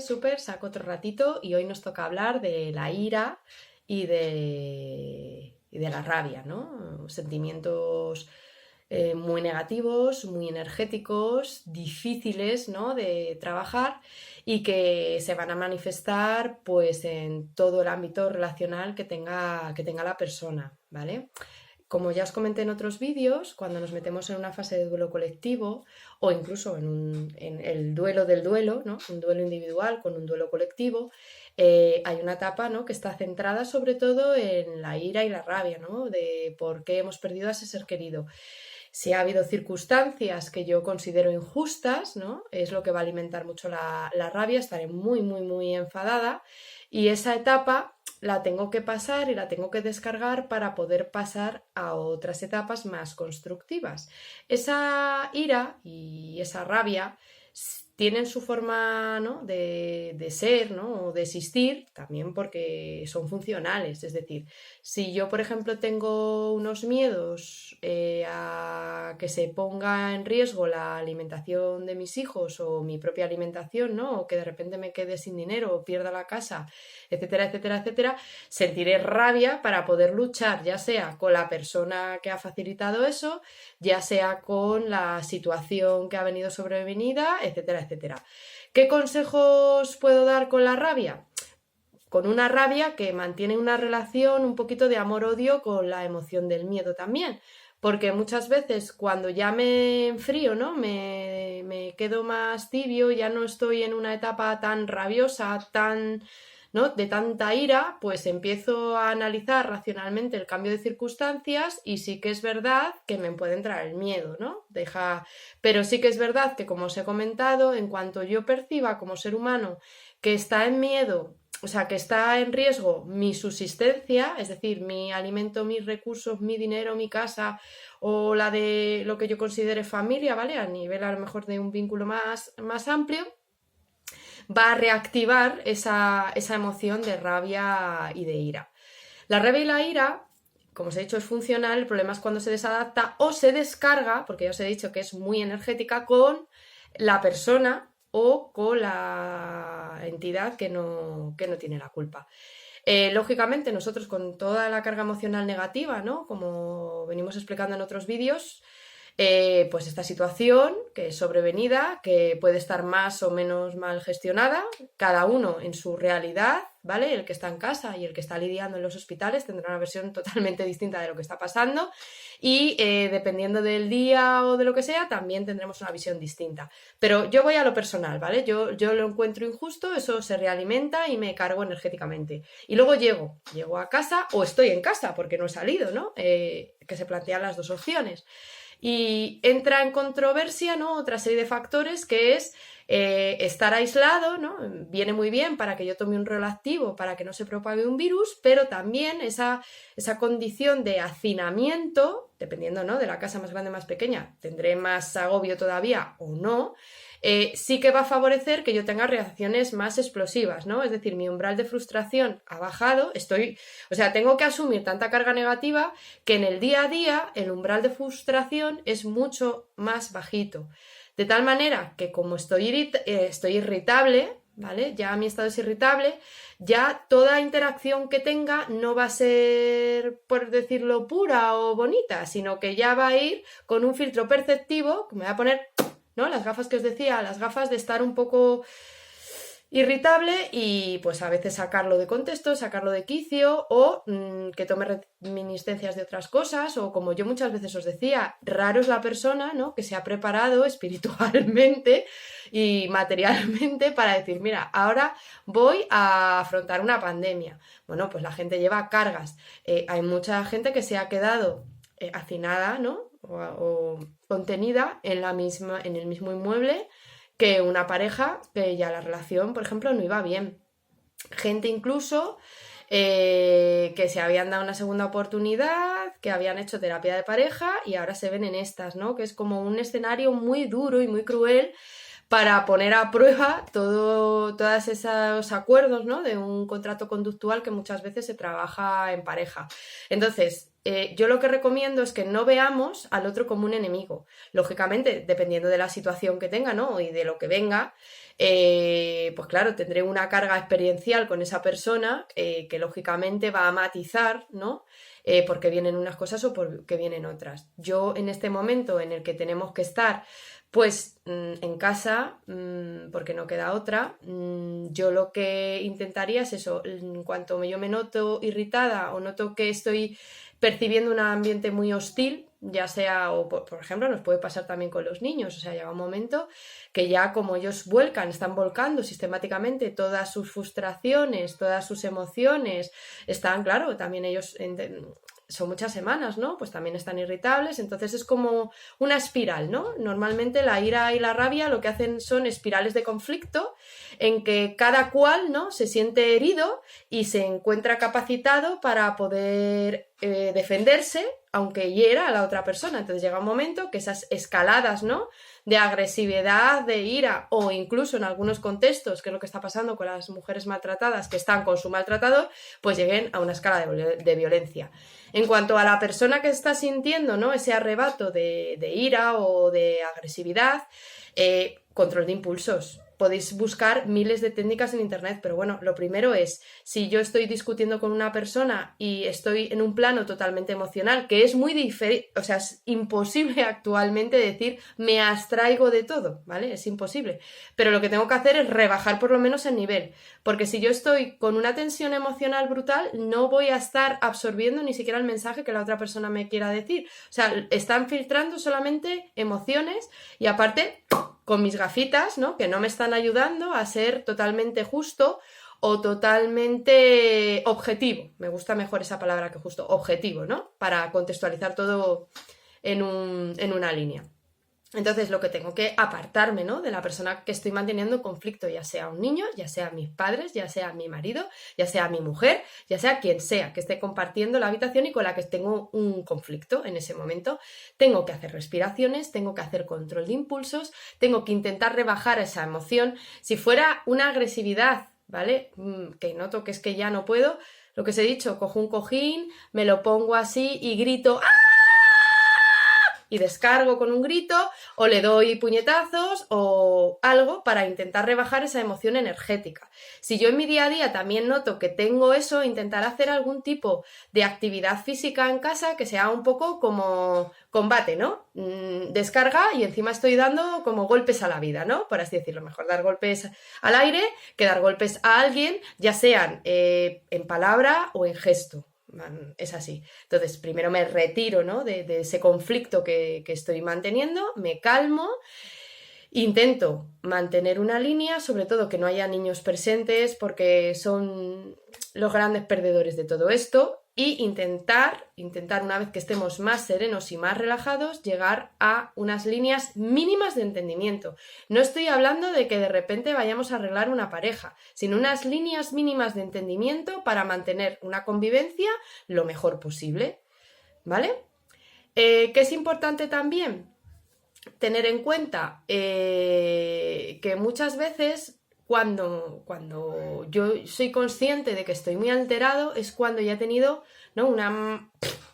Súper, saco otro ratito y hoy nos toca hablar de la ira y de la rabia, ¿no? Sentimientos muy negativos, muy energéticos, difíciles, ¿no? De trabajar y que se van a manifestar pues en todo el ámbito relacional que tenga la persona, ¿vale? Como ya os comenté en otros vídeos, cuando nos metemos en una fase de duelo colectivo o incluso en el duelo del duelo, ¿no? Un duelo individual con un duelo colectivo, hay una etapa, ¿no? Que está centrada sobre todo en la ira y la rabia, ¿no? De por qué hemos perdido a ese ser querido. Si ha habido circunstancias que yo considero injustas, ¿no? Es lo que va a alimentar mucho la rabia, estaré muy, muy, muy enfadada y esa etapa la tengo que pasar y la tengo que descargar para poder pasar a otras etapas más constructivas. Esa ira y esa rabia tienen su forma, ¿no? de ser, ¿no? O de existir también porque son funcionales. Es decir, si yo, por ejemplo, tengo unos miedos a que se ponga en riesgo la alimentación de mis hijos o mi propia alimentación, ¿no? O que de repente me quede sin dinero o pierda la casa, etcétera, etcétera, etcétera, sentiré rabia para poder luchar, ya sea con la persona que ha facilitado eso, ya sea con la situación que ha venido sobrevenida, etcétera, etcétera. ¿Qué consejos puedo dar con la rabia? Con una rabia que mantiene una relación un poquito de amor-odio con la emoción del miedo también. Porque muchas veces cuando ya me enfrío, ¿no? Me quedo más tibio, ya no estoy en una etapa tan rabiosa, ¿no? De tanta ira, pues empiezo a analizar racionalmente el cambio de circunstancias y sí que es verdad que me puede entrar el miedo, ¿no? Pero sí que es verdad que, como os he comentado, en cuanto yo perciba como ser humano que está en miedo, o sea, que está en riesgo mi subsistencia, es decir, mi alimento, mis recursos, mi dinero, mi casa o la de lo que yo considere familia, ¿vale? A nivel a lo mejor de un vínculo más amplio, va a reactivar esa emoción de rabia y de ira. La rabia y la ira, como os he dicho, es funcional, el problema es cuando se desadapta o se descarga, porque ya os he dicho que es muy energética, con la persona o con la entidad que no tiene la culpa. Lógicamente, nosotros con toda la carga emocional negativa, ¿no? Como venimos explicando en otros vídeos, pues esta situación que es sobrevenida, que puede estar más o menos mal gestionada, cada uno en su realidad, ¿vale? El que está en casa y el que está lidiando en los hospitales tendrá una versión totalmente distinta de lo que está pasando y dependiendo del día o de lo que sea, también tendremos una visión distinta. Pero yo voy a lo personal, ¿vale? Yo lo encuentro injusto, eso se realimenta y me cargo energéticamente. Y luego llego a casa o estoy en casa porque no he salido, ¿no? Que se plantean las dos opciones. Y entra en controversia, ¿no? Otra serie de factores que es estar aislado, ¿no? Viene muy bien para que yo tome un rol activo, para que no se propague un virus, pero también esa condición de hacinamiento, dependiendo, ¿no? De la casa más grande o más pequeña, tendré más agobio todavía o no, sí que va a favorecer que yo tenga reacciones más explosivas, ¿no? Es decir, mi umbral de frustración ha bajado, tengo que asumir tanta carga negativa que en el día a día el umbral de frustración es mucho más bajito. De tal manera que como estoy irritable, ¿vale? Ya mi estado es irritable, ya toda interacción que tenga no va a ser, por decirlo, pura o bonita, sino que ya va a ir con un filtro perceptivo, que me voy a poner, ¿no? Las gafas que os decía, las gafas de estar un poco irritable y pues a veces sacarlo de contexto, sacarlo de quicio o que tome reminiscencias de otras cosas o como yo muchas veces os decía, raro es la persona, ¿no? Que se ha preparado espiritualmente y materialmente para decir, mira, ahora voy a afrontar una pandemia. Bueno, pues la gente lleva cargas. Hay mucha gente que se ha quedado hacinada, ¿no? O contenida en el mismo inmueble que una pareja que ya la relación, por ejemplo, no iba bien. Gente incluso que se habían dado una segunda oportunidad, que habían hecho terapia de pareja y ahora se ven en estas, ¿no? Que es como un escenario muy duro y muy cruel para poner a prueba todos esos acuerdos, ¿no? De un contrato conductual que muchas veces se trabaja en pareja. Entonces, yo lo que recomiendo es que no veamos al otro como un enemigo. Lógicamente, dependiendo de la situación que tenga, ¿no? Y de lo que venga, pues claro, tendré una carga experiencial con esa persona que lógicamente va a matizar, ¿no? Porque vienen unas cosas o porque vienen otras. Yo en este momento en el que tenemos que estar pues en casa, porque no queda otra, yo lo que intentaría es eso, en cuanto yo me noto irritada o noto que estoy percibiendo un ambiente muy hostil, ya sea, o por ejemplo, nos puede pasar también con los niños, o sea, llega un momento que ya como ellos están volcando sistemáticamente todas sus frustraciones, todas sus emociones, están, claro, también ellos son muchas semanas, ¿no? Pues también están irritables, entonces es como una espiral, ¿no? Normalmente la ira y la rabia lo que hacen son espirales de conflicto en que cada cual, ¿no? Se siente herido y se encuentra capacitado para poder defenderse, aunque hiera a la otra persona. Entonces llega un momento que esas escaladas, ¿no? De agresividad, de ira, o incluso en algunos contextos, que es lo que está pasando con las mujeres maltratadas que están con su maltratador, pues lleguen a una escala de violencia. En cuanto a la persona que está sintiendo, ¿no? Ese arrebato de ira o de agresividad, control de impulsos. Podéis buscar miles de técnicas en internet, pero bueno, lo primero es, si yo estoy discutiendo con una persona y estoy en un plano totalmente emocional, que es muy diferente, o sea, es imposible actualmente decir me abstraigo de todo, ¿vale? Es imposible. Pero lo que tengo que hacer es rebajar por lo menos el nivel, porque si yo estoy con una tensión emocional brutal, no voy a estar absorbiendo ni siquiera el mensaje que la otra persona me quiera decir. O sea, están filtrando solamente emociones y aparte con mis gafitas, ¿no? Que no me están ayudando a ser totalmente justo o totalmente objetivo. Me gusta mejor esa palabra que justo, objetivo, ¿no? Para contextualizar todo en una línea. Entonces lo que tengo que apartarme, ¿no? De la persona que estoy manteniendo conflicto, ya sea un niño, ya sea mis padres, ya sea mi marido, ya sea mi mujer, ya sea quien sea que esté compartiendo la habitación y con la que tengo un conflicto en ese momento. Tengo que hacer respiraciones, tengo que hacer control de impulsos, tengo que intentar rebajar esa emoción. Si fuera una agresividad, ¿vale? Que noto que es que ya no puedo, lo que os he dicho, cojo un cojín, me lo pongo así y grito ¡ah! Y descargo con un grito o le doy puñetazos o algo para intentar rebajar esa emoción energética. Si yo en mi día a día también noto que tengo eso, intentar hacer algún tipo de actividad física en casa que sea un poco como combate, ¿no? Descarga y encima estoy dando como golpes a la vida, ¿no? Por así decirlo, mejor dar golpes al aire que dar golpes a alguien, ya sean en palabra o en gesto. Es así. Entonces, primero me retiro, ¿no? de ese conflicto que estoy manteniendo, me calmo, intento mantener una línea, sobre todo que no haya niños presentes porque son los grandes perdedores de todo esto, y intentar una vez que estemos más serenos y más relajados, llegar a unas líneas mínimas de entendimiento. No estoy hablando de que de repente vayamos a arreglar una pareja, sino unas líneas mínimas de entendimiento para mantener una convivencia lo mejor posible, ¿vale? ¿Qué es importante también? Tener en cuenta que muchas veces cuando yo soy consciente de que estoy muy alterado es cuando ya he tenido, ¿no?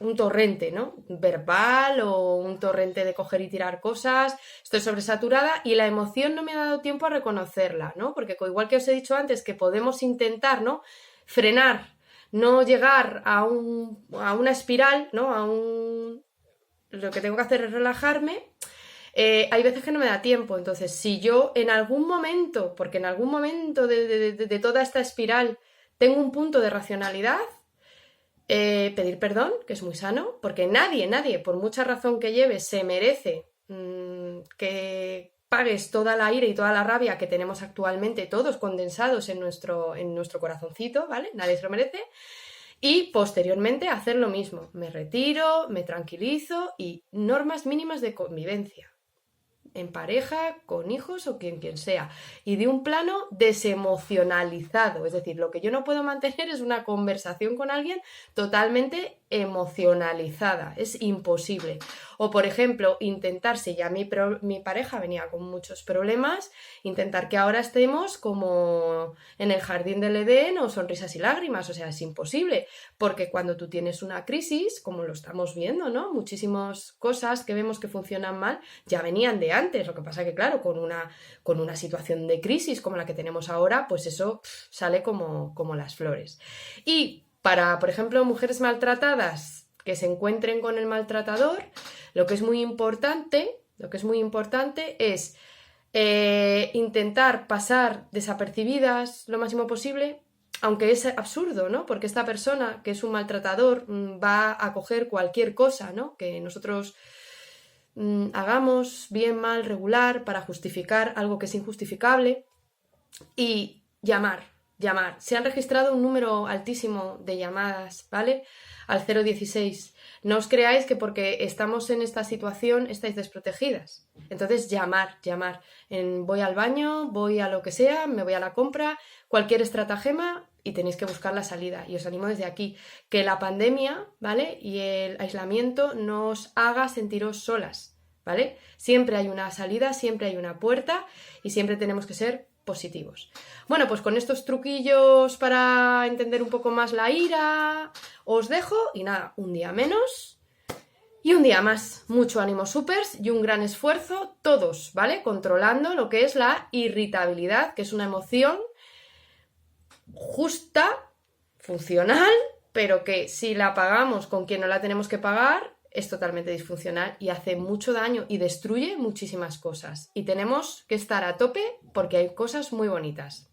un torrente, ¿no? Verbal o un torrente de coger y tirar cosas, estoy sobresaturada y la emoción no me ha dado tiempo a reconocerla, ¿no? Porque igual que os he dicho antes que podemos intentar, ¿no? Frenar, no llegar a una espiral, ¿no? Lo que tengo que hacer es relajarme. Hay veces que no me da tiempo, entonces si yo en algún momento, porque en algún momento de toda esta espiral tengo un punto de racionalidad, pedir perdón, que es muy sano, porque nadie, por mucha razón que lleves, se merece que pagues toda la ira y toda la rabia que tenemos actualmente todos condensados en nuestro corazoncito, ¿vale? Nadie se lo merece. Y posteriormente hacer lo mismo, me retiro, me tranquilizo y normas mínimas de convivencia. en pareja, con hijos o quien sea, y de un plano desemocionalizado, es decir, lo que yo no puedo mantener es una conversación con alguien totalmente emocionalizada, es imposible. O por ejemplo, intentar, si ya mi pareja venía con muchos problemas, intentar que ahora estemos como en el jardín del Edén o sonrisas y lágrimas, o sea, es imposible, porque cuando tú tienes una crisis, como lo estamos viendo, ¿no? Muchísimas cosas que vemos que funcionan mal ya venían de antes, lo que pasa que claro, con una situación de crisis como la que tenemos ahora, pues eso sale como las flores. Y para, por ejemplo, mujeres maltratadas que se encuentren con el maltratador, lo que es muy importante es intentar pasar desapercibidas lo máximo posible, aunque es absurdo, ¿no? Porque esta persona que es un maltratador va a coger cualquier cosa, ¿no? Que nosotros hagamos bien, mal, regular, para justificar algo que es injustificable, y llamar. Se han registrado un número altísimo de llamadas, ¿vale? Al 016. No os creáis que porque estamos en esta situación estáis desprotegidas. Entonces, llamar. Voy al baño, voy a lo que sea, me voy a la compra, cualquier estratagema, y tenéis que buscar la salida. Y os animo desde aquí que la pandemia, ¿vale? Y el aislamiento no os haga sentiros solas, ¿vale? Siempre hay una salida, siempre hay una puerta y siempre tenemos que ser positivos. Bueno, pues con estos truquillos para entender un poco más la ira, os dejo y nada, un día menos y un día más. Mucho ánimo, supers, y un gran esfuerzo todos, ¿vale? Controlando lo que es la irritabilidad, que es una emoción justa, funcional, pero que si la pagamos con quien no la tenemos que pagar, es totalmente disfuncional y hace mucho daño y destruye muchísimas cosas. Y tenemos que estar a tope porque hay cosas muy bonitas.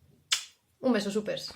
Un beso, supers.